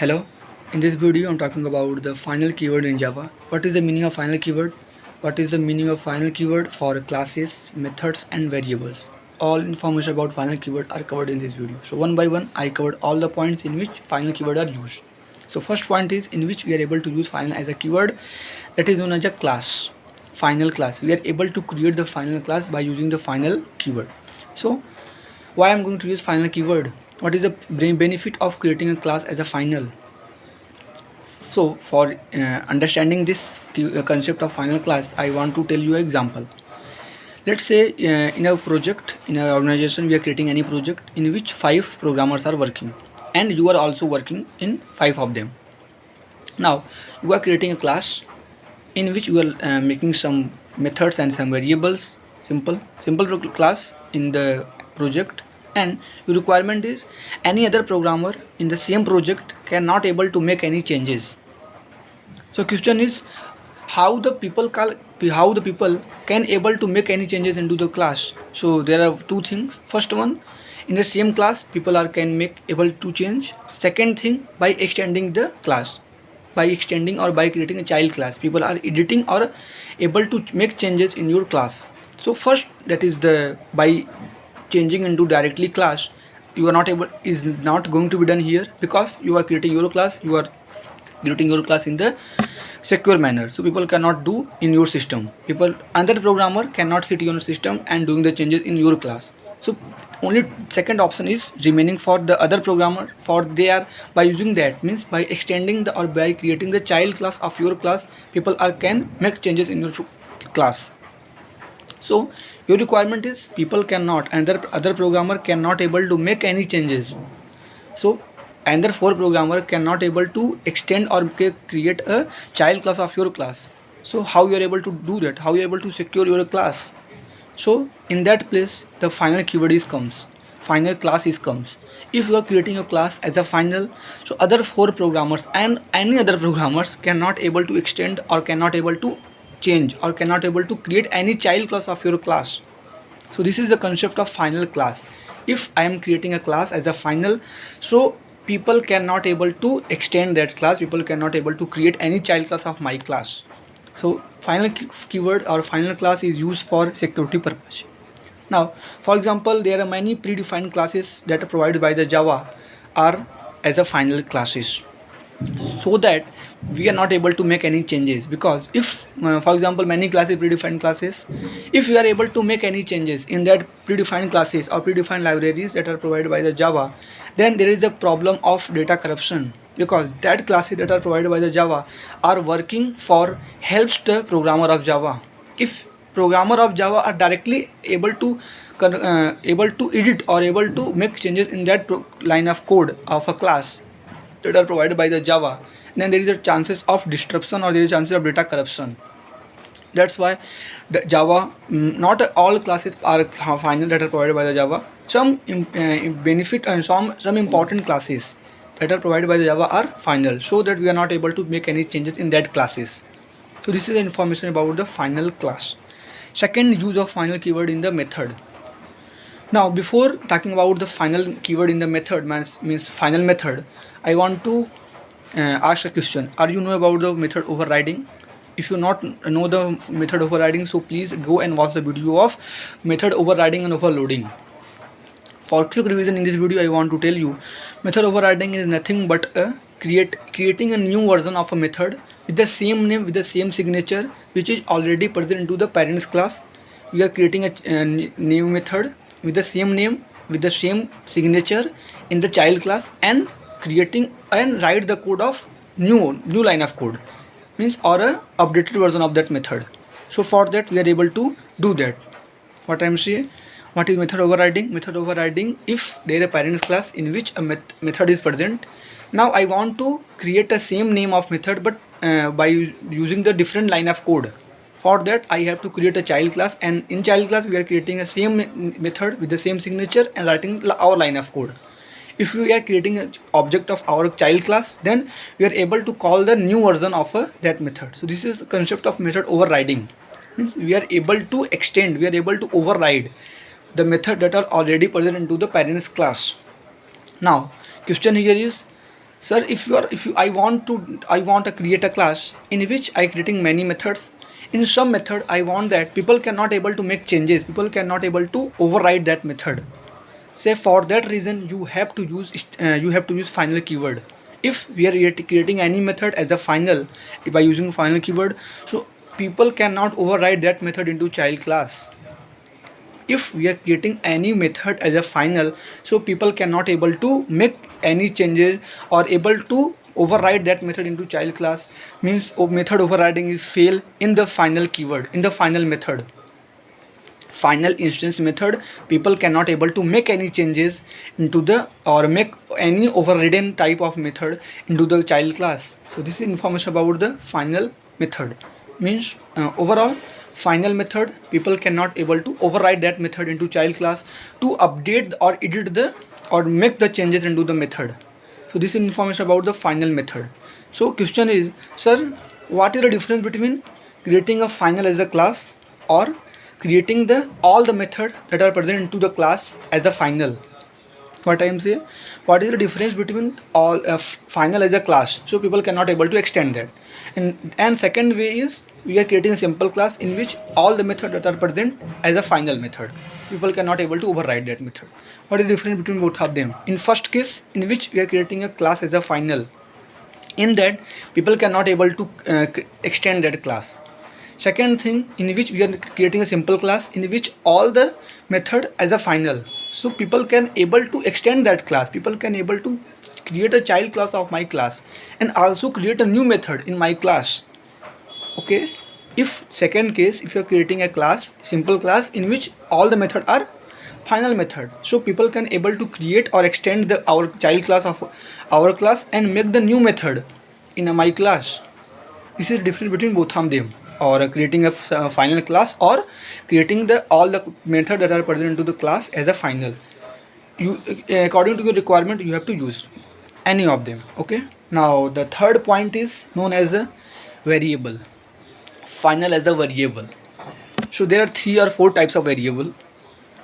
Hello, in this video I'm talking about the final keyword in Java. What is the meaning of final keyword? What is the meaning of final keyword for classes, methods and variables? All information about final keyword are covered in this video. So one by one I covered all the points in which final keyword are used. So first point is in which we are able to use final as a keyword, that is known as a class. Final class. We are able to create the final class by using the final keyword. So why I'm going to use final keyword? What is the benefit of creating a class as a final? So for understanding this concept of final class, I want to tell you an example. Let's say in a project, in our organization, we are creating any project in which 5 programmers are working, and you are also working in 5 of them. Now you are creating a class in which you are making some methods and some variables, simple class in the project, and your requirement is any other programmer in the same project cannot able to make any changes. So question is how the people can able to make any changes into the class. So there are two things. First one, in the same class people are can make able to change. Second thing, by extending the class, by extending or by creating a child class, people are editing or able to make changes in your class. So first, that is the by changing into directly class, you are not able, is not going to be done here, because you are creating your class, you are creating your class in the secure manner, so people cannot do in your system. Another programmer cannot sit in your system and doing the changes in your class. So only second option is remaining for the other programmer, for they are by using that, means by extending the or by creating the child class of your class, people are can make changes in your class. So your requirement is people cannot, and other programmer cannot able to make any changes. So another 4 programmer cannot able to extend or create a child class of your class. So how you are able to do that? How you are able to secure your class? So in that place the final keyword is comes, final class is comes. If you are creating a class as a final, so other 4 programmers and any other programmers cannot able to extend or cannot able to change or cannot able to create any child class of your class. So this is the concept of final class. If I am creating a class as a final, so people cannot able to extend that class, people cannot able to create any child class of my class. So final keyword or final class is used for security purpose. Now for example, there are many predefined classes that are provided by the Java are as a final classes, so that we are not able to make any changes. Because if for example many classes, predefined classes, if we are able to make any changes in that predefined classes or predefined libraries that are provided by the Java, then there is a problem of data corruption, because that classes that are provided by the Java are working for helps the programmer of Java. If programmer of Java are directly able to edit or able to make changes in that line of code of a class that are provided by the Java, then there is a chances of disruption or there is chances of data corruption. That's why the Java, not all classes are final that are provided by the Java. Some benefit and some important classes that are provided by the Java are final, so that we are not able to make any changes in that classes. So this is the information about the final class. Second, use of final keyword in the method. Now before talking about the final keyword in the method, means final method, I want to ask a question. Are you know about the method overriding? If you not know the method overriding, so please go and watch the video of method overriding and overloading. For quick revision in this video, I want to tell you, method overriding is nothing but creating a new version of a method with the same name, with the same signature, which is already present into the parents class. We are creating a new method with the same name, with the same signature in the child class, and creating and write the code of new line of code, means or a updated version of that method. So for that we are able to do that. What I am saying, what is method overriding? Method overriding, if there is a parents class in which a method is present, now I want to create a same name of method, but by using the different line of code. For that I have to create a child class, and in child class we are creating a same method with the same signature and writing our line of code. If we are creating an object of our child class, then we are able to call the new version of that method. So this is the concept of method overriding, means we are able to extend, we are able to override the method that are already present into the parents class. Now question here is, Sir, if you I want to create a class in which I creating many methods. In some method I want that people cannot able to make changes, people cannot able to override that method. Say for that reason you have to use final keyword. If we are creating any method as a final by using final keyword, so people cannot override that method into child class. If we are creating any method as a final, so people cannot able to make any changes or able to override that method into child class. Means method overriding is fail in the final keyword, in the final method, final instance method. People cannot able to make any changes into the or make any overridden type of method into the child class. So this is information about the final method. Means overall final method, people cannot able to override that method into child class to update or edit the or make the changes into the method. So this is information about the final method. So question is, sir, what is the difference between creating a final as a class or creating the all the method that are present into the class as a final? What I am saying, what is the difference between all final as a class? So people cannot able to extend that. And second way is we are creating a simple class in which all the method that are present as a final method, people cannot able to override that method. What is the difference between both of them? In first case, in which we are creating a class as a final, in that people cannot able to extend that class. Second thing, in which we are creating a simple class in which all the method as a final, so people can able to extend that class, people can able to create a child class of my class and also create a new method in my class. Okay, if second case, if you are creating a class, simple class in which all the method are final method, so people can able to create or extend the our child class of our class and make the new method in a my class. This is difference between both of them, or creating a final class or creating the all the method that are present into the class as a final. You according to your requirement you have to use any of them. Okay, now the third point is known as a variable, final as a variable. So there are 3 or 4 types of variable.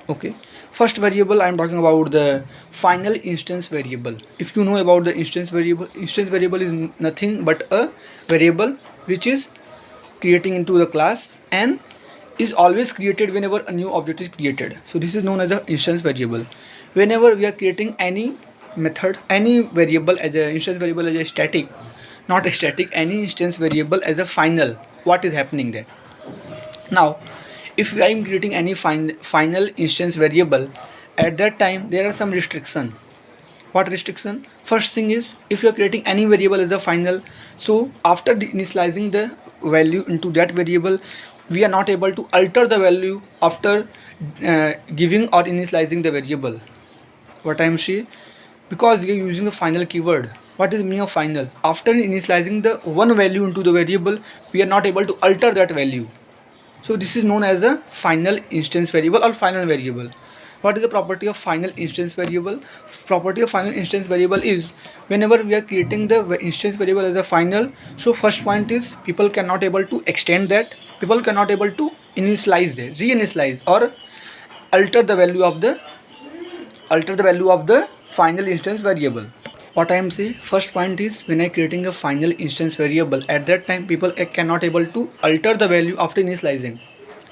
Okay, first variable I am talking about the final instance variable. If you know about the instance variable is nothing but a variable which is creating into the class and is always created whenever a new object is created. So this is known as an instance variable. Whenever we are creating any method, any variable as a instance variable as a static, not a static, any instance variable as a final, what is happening there? Now if I am creating any final instance variable, at that time there are some restriction. What restriction? First thing is, if you are creating any variable as a final, so after initializing the value into that variable, we are not able to alter the value after giving or initializing the variable. What I am saying, because we are using the final keyword. What is the meaning of final? After initializing the one value into the variable, we are not able to alter that value. So this is known as a final instance variable or final variable. What is the property of final instance variable? Property of final instance variable is, whenever we are creating the instance variable as a final, so first point is people cannot able to extend that, people cannot able to initialize that, reinitialize or alter the value of the final instance variable. What I am saying, first point is, when I creating a final instance variable, at that time people cannot able to alter the value after initializing.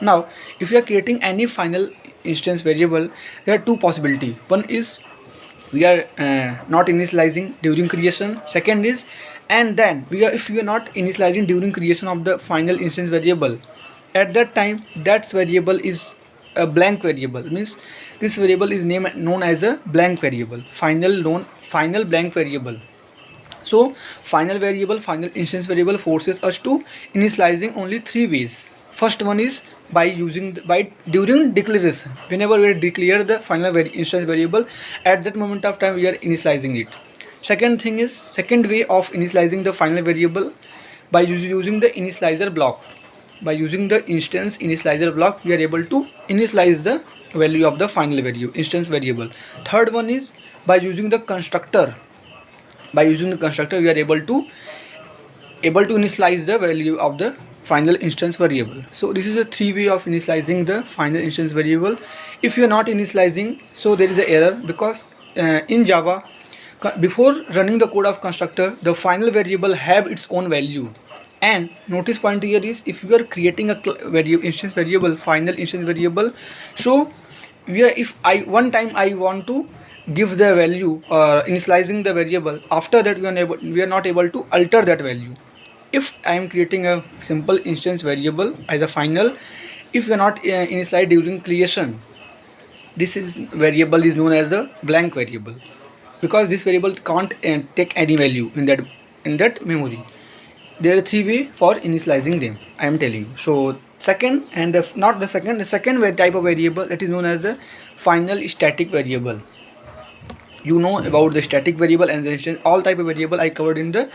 Now if you are creating any final instance variable, there are 2 possibility. One is we are not initializing during creation. Second is, and then if we are not initializing during creation of the final instance variable, at that time that variable is a blank variable. Means this variable is known as a blank variable, final blank variable. So final instance variable forces us to initializing only 3 ways. First one is by during declaration. Whenever we declare the final instance variable, at that moment of time we are initializing it. Second way of initializing the final variable, by using the initializer block. By using the instance initializer block, we are able to initialize the value of the final instance variable. Third one is by using the constructor. By using the constructor, we are able to initialize the value of the final instance variable. So this is a 3 way of initializing the final instance variable. If you are not initializing, so there is an error, because in Java Before running the code of constructor, the final variable have its own value. And notice point here is, if you are creating a instance variable, final instance variable, so we are, if I one time I want to give the value initializing the variable, after that we are not able to alter that value. If I am creating a simple instance variable as a final, if we are not initialized during creation, this is variable is known as a blank variable, because this variable can't take any value in that memory. There are three ways for initializing them, I am telling you. So second, and not the second, the second type of variable, that is known as a final static variable. You know about the static variable and the instance, all type of variable I covered in the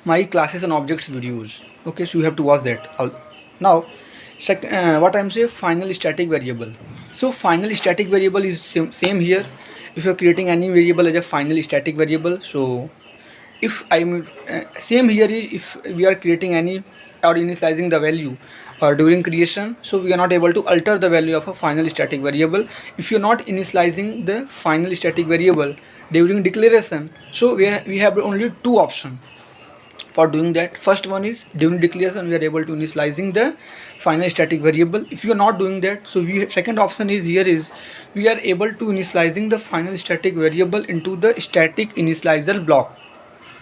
my classes and objects videos. Okay, so you have to watch that. Now what I'm saying, final static variable. So final static variable is same here. If you're creating any variable as a final static variable, so if I'm same here is, if we are creating any or initializing the value or during creation, so we are not able to alter the value of a final static variable. If you're not initializing the final static variable during declaration, so we have only two options for doing that. First one is, during declaration we are able to initializing the final static variable. If you are not doing that, so second option is here is, we are able to initializing the final static variable into the static initializer block.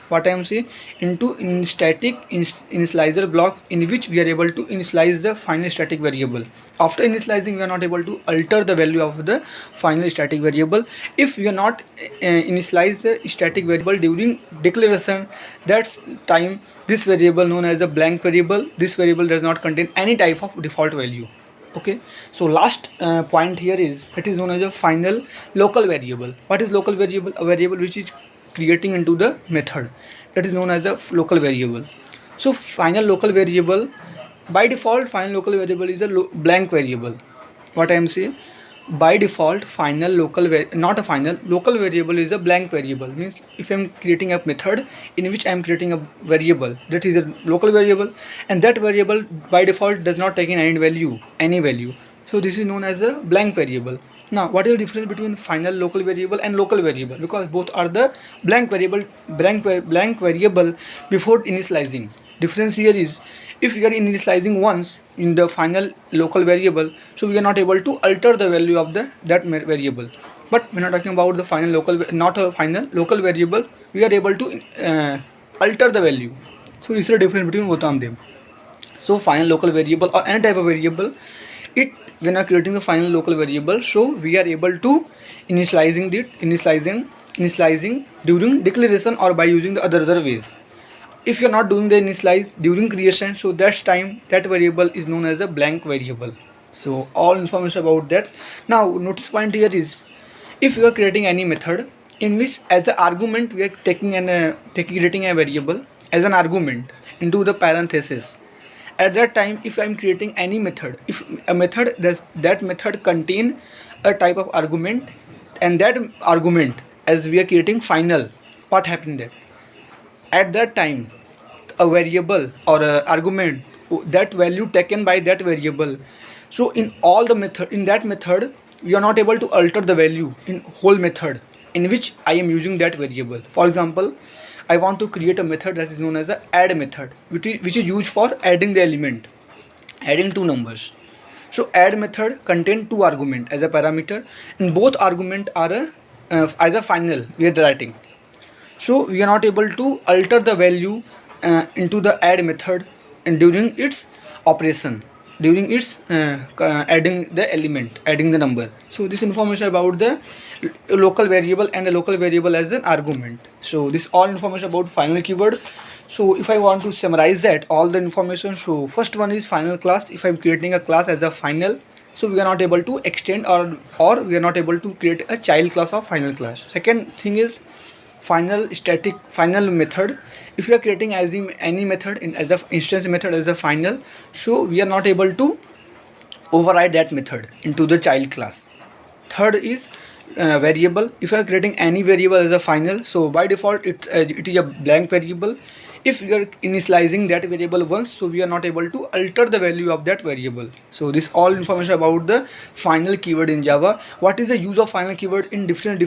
What I am saying, into static initializer block, in which we are able to initialize the final static variable. After initializing, we are not able to alter the value of the final static variable. If we are not initialize the static variable during declaration, that's time this variable known as a blank variable. This variable does not contain any type of default value. Okay, so last point here is, it is known as a final local variable. What is local variable? A variable which is creating into the method, that is known as a local variable. So final local variable, by default final local variable is a blank variable. What I am saying, by default final local not a final local variable is a blank variable. Means if I am creating a method in which I am creating a variable, that is a local variable, and that variable by default does not take in any value, so this is known as a blank variable. Now what is the difference between final local variable and local variable? Because both are the blank variable, blank variable before initializing. Difference here is, if we are initializing once in the final local variable, so we are not able to alter the value of that variable. But when we are talking about the final local, not a final local variable, we are able to alter the value. So this is the difference between both of them. So final local variable or any type of variable, it when we are creating the final local variable, so we are able to initializing during declaration or by using the other ways. If you are not doing the initialize during creation, so that's time that variable is known as a blank variable. So all information about that. Now notice point here is, if you are creating any method in which as an argument we are taking a variable as an argument into the parenthesis, at that time if I am creating any method, if a method does that method contain a type of argument, and that argument as we are creating final, what happened there? At that time a variable or a argument, that value taken by that variable, so in all the method, in that method we are not able to alter the value in whole method in which I am using that variable. For example, I want to create a method that is known as a add method, which is used for adding the element, adding two numbers. So add method contain two argument as a parameter, and both argument are as a final we are writing. So we are not able to alter the value into the add method and during its operation, during its adding the element, adding the number. So this information about the local variable and a local variable as an argument. So this all information about final keyword. So if I want to summarize that all the information, so first one is final class. If I'm creating a class as a final, so we are not able to extend or we are not able to create a child class of final class. Second thing is final method. If we are creating as any method as a instance method as a final, so we are not able to override that method into the child class. Third is variable. If you are creating any variable as a final, so by default it is a blank variable. If we are initializing that variable once, so we are not able to alter the value of that variable. So this all information about the final keyword in Java. What is the use of final keyword in different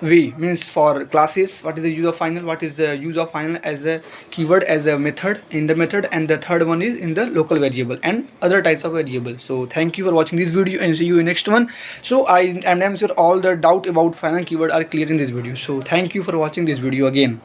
V means for classes. What is the use of final? What is the use of final as a keyword, as a method in the method, and the third one is in the local variable and other types of variables. So thank you for watching this video and see you in next one. So I'm sure all the doubt about final keyword are clear in this video. So thank you for watching this video again.